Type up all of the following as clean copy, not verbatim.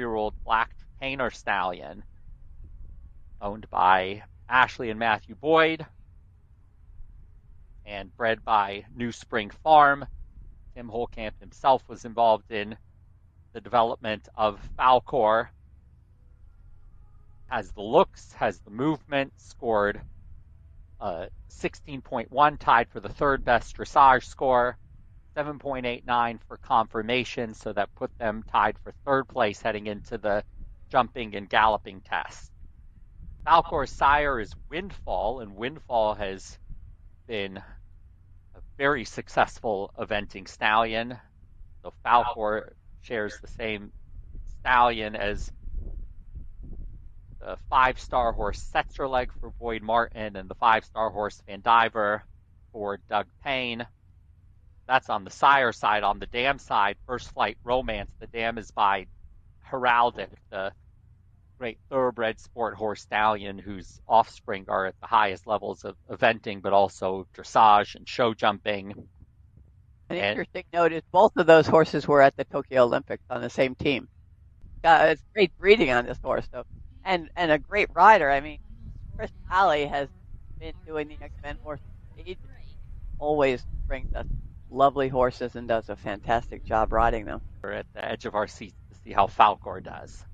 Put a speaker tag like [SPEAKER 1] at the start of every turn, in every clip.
[SPEAKER 1] 4-year-old black Painter stallion owned by Ashley and Matthew Boyd and bred by New Spring Farm. Tim Holkamp himself was involved in the development of Falkor. Has the looks, has the movement, scored 16.1, tied for the third best dressage score, 7.89 for conformation, so that put them tied for third place heading into the jumping and galloping test. Falkor's sire is Windfall, and Windfall has been a very successful eventing stallion. So Falkor shares the same stallion as the 5-star horse Setzerleg for Boyd Martin and the 5-star horse Van Diver for Doug Payne. That's on the sire side. On the dam side, First Flight Romance. The dam is by Heraldik, the great thoroughbred sport horse stallion whose offspring are at the highest levels of eventing, but also dressage and show jumping.
[SPEAKER 2] An interesting note is both of those horses were at the Tokyo Olympics on the same team. It's great breeding on this horse, though. And a great rider. I mean, Chris Talley has been doing the X-Men horse ages. Always brings us lovely horses and does a fantastic job riding them.
[SPEAKER 1] We're at the edge of our seats to see how Falkor does.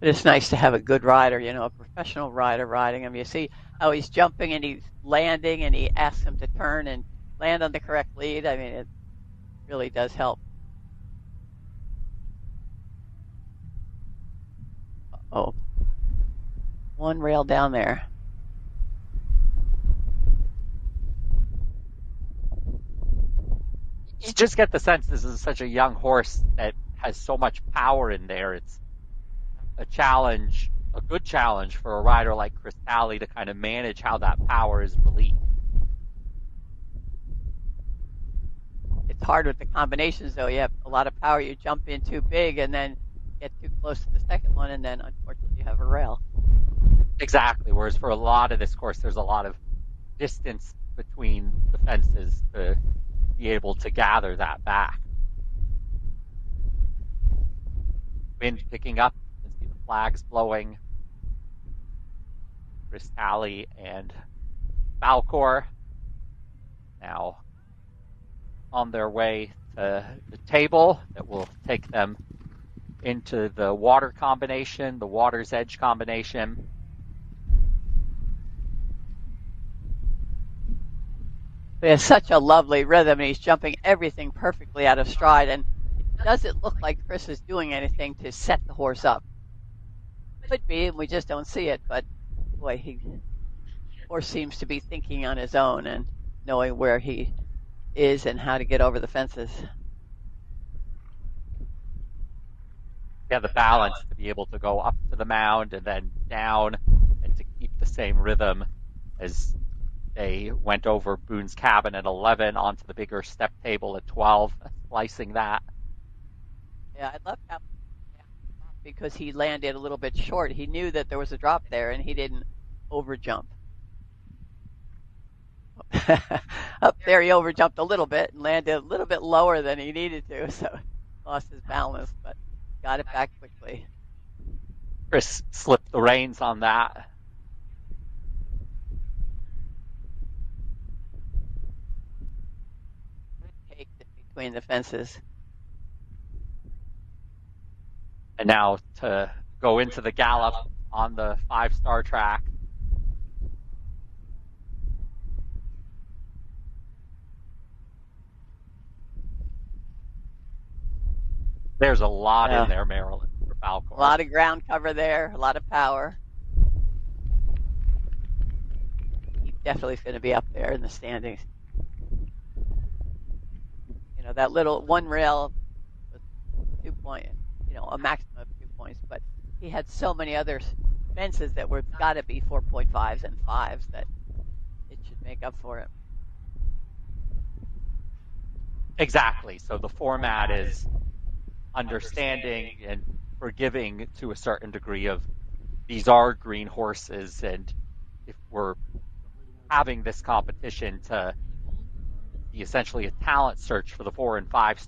[SPEAKER 2] But it's nice to have a good rider, a professional rider riding him. You see how he's jumping and he's landing and he asks him to turn and land on the correct lead. I mean, it really does help. Oh, one rail down there.
[SPEAKER 1] You just get the sense this is such a young horse that has so much power in there. It's a challenge, a good challenge for a rider like Chris Talley to kind of manage how that power is released.
[SPEAKER 2] It's hard with the combinations, though. You have a lot of power. You jump in too big and then get too close to the second one, and then unfortunately you have a rail.
[SPEAKER 1] Exactly. Whereas for a lot of this course, there's a lot of distance between the fences to be able to gather that back. Wind picking up. You can see the flags blowing. Chris Talley and Falkor now on their way to the table that will take them into the water combination, the water's edge combination.
[SPEAKER 2] He has such a lovely rhythm, and he's jumping everything perfectly out of stride, and it doesn't look like Chris is doing anything to set the horse up. Could be, and we just don't see it, but boy, horse seems to be thinking on his own and knowing where he is and how to get over the fences.
[SPEAKER 1] Yeah, the balance to be able to go up to the mound and then down, and to keep the same rhythm as they went over Boone's Cabin at 11 onto the bigger step table at 12, slicing that.
[SPEAKER 2] Yeah, I love how, because he landed a little bit short. He knew that there was a drop there, and he didn't overjump. Up there, he overjumped a little bit and landed a little bit lower than he needed to, so lost his balance, but got it back quickly.
[SPEAKER 1] Chris slipped the reins on that.
[SPEAKER 2] Take between the fences.
[SPEAKER 1] And now to go into the gallop on the 5-star track. There's a lot in there, Marilyn, for Falkor.
[SPEAKER 2] A lot of ground cover there, a lot of power. He definitely is going to be up there in the standings. That little one rail was 2 points, a maximum of 2 points, but he had so many other fences that were got to be 4.5s and 5s that it should make up for it.
[SPEAKER 1] Exactly. So the format is understanding and forgiving to a certain degree of these are green horses, and if we're having this competition to be essentially a talent search for the 4 and 5 star